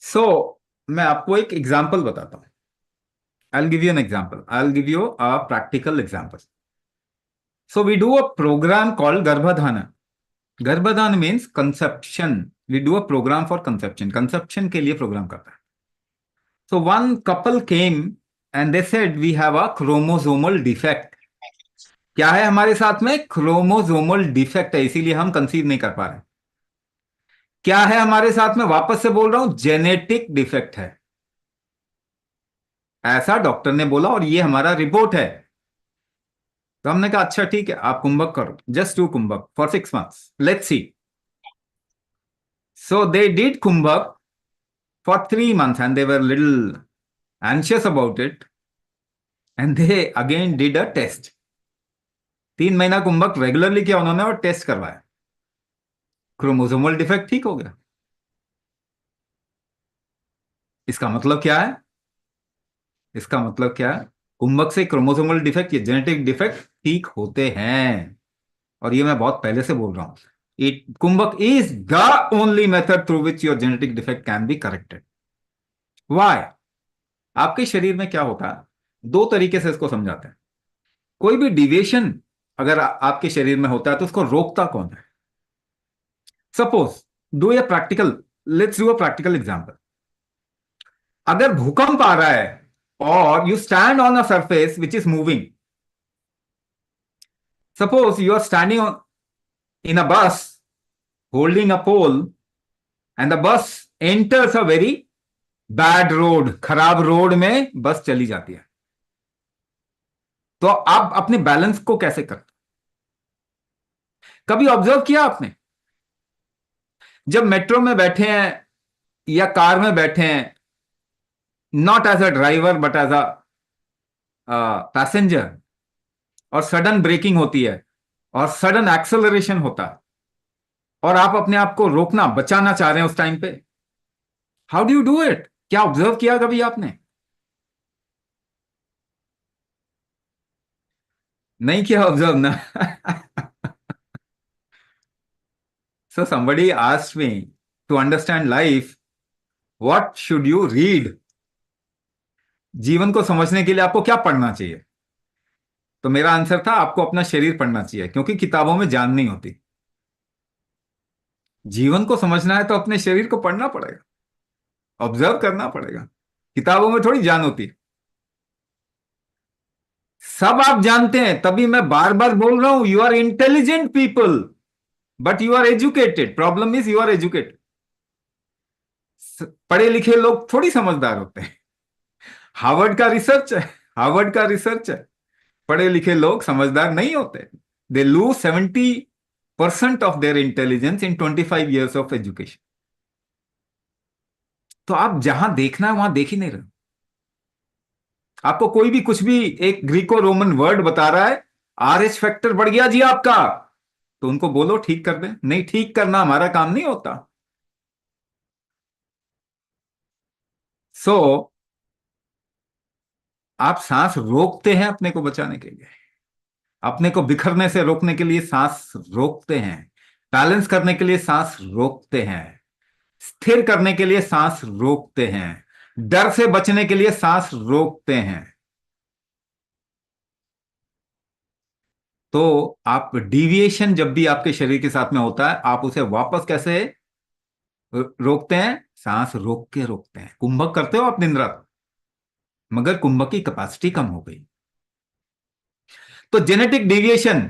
सो मैं आपको एक एग्जाम्पल बताता हूं। I will give you an example, I will give you a practical example. So we do a program called Garbhadhan. Garbhadhan means conception. We do a program for conception, conception के लिए program करता है। So one couple came and they said we have a chromosomal defect. क्या है हमारे साथ में? Chromosomal defect है, इसीलिए हम कंसीव नहीं कर पा रहे। क्या है हमारे साथ में? वापस से बोल रहा हूं, जेनेटिक डिफेक्ट है। ऐसा डॉक्टर ने बोला और ये हमारा रिपोर्ट है। तो हमने कहा अच्छा ठीक है, आप कुंभक करो, just do kumbhak for 6 months, let's see. So they did kumbhak for 3 months and they were little anxious about it and they again did a test. 3 महीना कुंभक रेगुलरली किया उन्होंने और टेस्ट करवाया, क्रोमोसोमल डिफेक्ट ठीक हो गया। इसका मतलब क्या है? इसका मतलब क्या है? कुंभक से क्रोमोसोमल डिफेक्ट, ये जेनेटिक डिफेक्ट ठीक होते हैं। और ये मैं बहुत पहले से बोल रहा हूं। It kumbhak is the only method through which your genetic defect can be corrected. Why? आपके शरीर में क्या होता है, दो तरीके से इसको समझाते हैं। कोई भी डिविएशन अगर आपके शरीर में होता है तो उसको रोकता कौन है? Suppose, do a practical, let's do a practical example. अगर भूकंप आ रहा है और you stand on a surface which is moving, suppose you are standing in a bus holding a pole and the bus enters a very bad road, खराब road में बस चली जाती है, तो आप अपने बैलेंस को कैसे करते? कभी ऑब्जर्व किया आपने? जब मेट्रो में बैठे हैं या कार में बैठे हैं, not as a driver but as a passenger, और सडन ब्रेकिंग होती है और सडन एक्सेलरेशन होता है और आप अपने आप को रोकना, बचाना चाह रहे हैं उस टाइम पे, how do you do it? क्या ऑब्जर्व किया कभी आपने? नहीं किया ऑब्जर्व ना? So somebody asked me, to understand life, what should you read? जीवन को समझने के लिए आपको क्या पढ़ना चाहिए? तो मेरा आंसर था आपको अपना शरीर पढ़ना चाहिए, क्योंकि किताबों में जान नहीं होती। जीवन को समझना है तो अपने शरीर को पढ़ना पड़ेगा, ऑब्जर्व करना पड़ेगा। किताबों में थोड़ी जान होती है। सब आप जानते हैं, तभी मैं बार बार बोल रहा हूं, you are intelligent people but you are educated. Problem is you are educated. पढ़े लिखे लोग थोड़ी समझदार होते हैं। हार्वर्ड का रिसर्च है, हार्वर्ड का रिसर्च है, पढ़े लिखे लोग समझदार नहीं होते। They lose 70% of their intelligence in 25 years of education. तो आप जहां देखना है वहां देख ही नहीं रहे। आपको कोई भी कुछ भी एक ग्रीको रोमन वर्ड बता रहा है, RH फैक्टर बढ़ गया जी आपका, तो उनको बोलो ठीक कर दें। नहीं, ठीक करना हमारा काम नहीं होता। सो आप सांस रोकते हैं अपने को बचाने के लिए, अपने को बिखरने से रोकने के लिए सांस रोकते हैं, बैलेंस करने के लिए सांस रोकते हैं, स्थिर करने के लिए सांस रोकते हैं, डर से बचने के लिए सांस रोकते हैं। तो आप डिविएशन जब भी आपके शरीर के साथ में होता है, आप उसे वापस कैसे रोकते हैं? सांस रोक के रोकते हैं। कुंभक करते हो आप दिन रात, मगर कुंभक की कैपेसिटी कम हो गई। तो जेनेटिक डिविएशन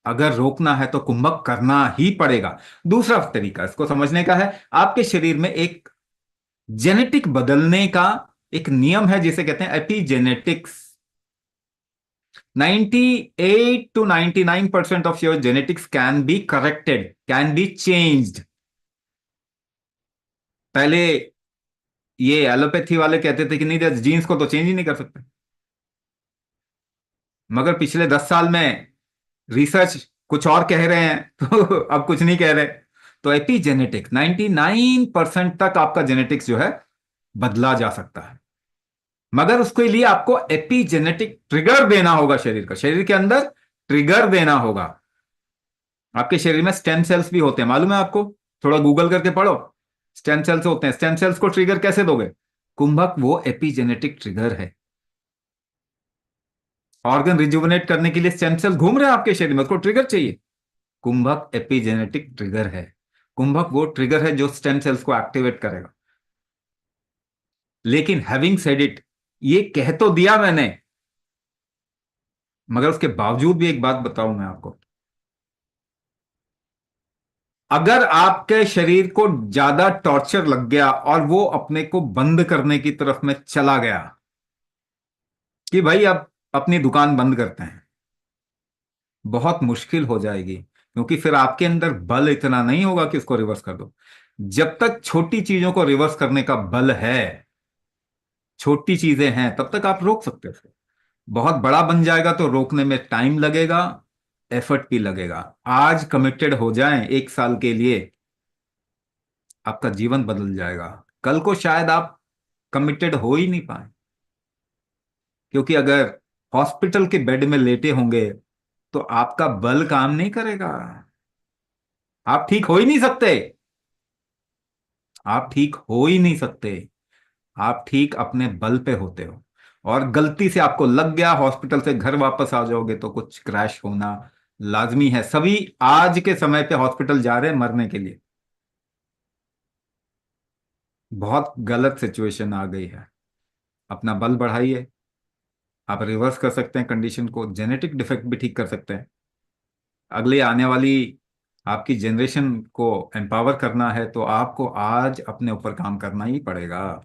अगर रोकना है तो कुंभक करना ही पड़ेगा। दूसरा तरीका इसको समझने का है, आपके शरीर में एक जेनेटिक बदलने का एक नियम है जिसे कहते हैं epigenetics. 98 to 99% of your genetics can be corrected, can be changed. पहले ये एलोपैथी वाले कहते थे कि नहीं, जीन्स को तो चेंज ही नहीं कर सकते, मगर पिछले 10 साल में रिसर्च कुछ और कह रहे हैं तो अब कुछ नहीं कह रहे। तो एपिजेनेटिक्स 99% तक आपका जेनेटिक्स जो है बदला जा सकता है, मगर उसके लिए आपको एपिजेनेटिक ट्रिगर देना होगा। शरीर का, शरीर के अंदर ट्रिगर देना होगा। आपके शरीर में स्टेम सेल्स भी होते हैं, मालूम है आपको? थोड़ा गूगल करके पढ़ो। स्टेम सेल्स होते हैं, स्टेम सेल्स को ट्रिगर कैसे दोगे? कुंभक वो एपिजेनेटिक ट्रिगर है। ऑर्गन रिजुवनेट करने के लिए स्टेम सेल घूम रहे हैं आपके शरीर में, उसको ट्रिगर चाहिए। कुंभक एपिजेनेटिक ट्रिगर है। कुंभक वो ट्रिगर है जो स्टेम सेल्स को एक्टिवेट करेगा। लेकिन हैविंग सेड इट, ये कह तो दिया मैंने, मगर उसके बावजूद भी एक बात बताऊं मैं आपको, अगर आपके शरीर को ज्यादा टॉर्चर लग गया और वो अपने को बंद करने की तरफ में चला गया कि भाई अब अपनी दुकान बंद करते हैं, बहुत मुश्किल हो जाएगी, क्योंकि फिर आपके अंदर बल इतना नहीं होगा कि उसको रिवर्स कर दो। जब तक छोटी चीजों को रिवर्स करने का बल है, छोटी चीजें हैं, तब तक आप रोक सकते हो। बहुत बड़ा बन जाएगा तो रोकने में टाइम लगेगा, एफर्ट भी लगेगा। आज कमिटेड हो जाएं 1 साल के लिए, आपका जीवन बदल जाएगा। कल को शायद आप कमिटेड हो ही नहीं पाए, क्योंकि अगर हॉस्पिटल के बेड में लेटे होंगे तो आपका बल काम नहीं करेगा, आप ठीक हो ही नहीं सकते। आप ठीक हो ही नहीं सकते। आप ठीक अपने बल पे होते हो, और गलती से आपको लग गया, हॉस्पिटल से घर वापस आ जाओगे तो कुछ क्रैश होना लाजमी है। सभी आज के समय पे हॉस्पिटल जा रहे हैं मरने के लिए। बहुत गलत सिचुएशन आ गई है। अपना बल बढ़ाइए, आप रिवर्स कर सकते हैं कंडीशन को, जेनेटिक डिफेक्ट भी ठीक कर सकते हैं। अगली आने वाली आपकी जनरेशन को एम्पावर करना है तो आपको आज अपने ऊपर काम करना ही पड़ेगा।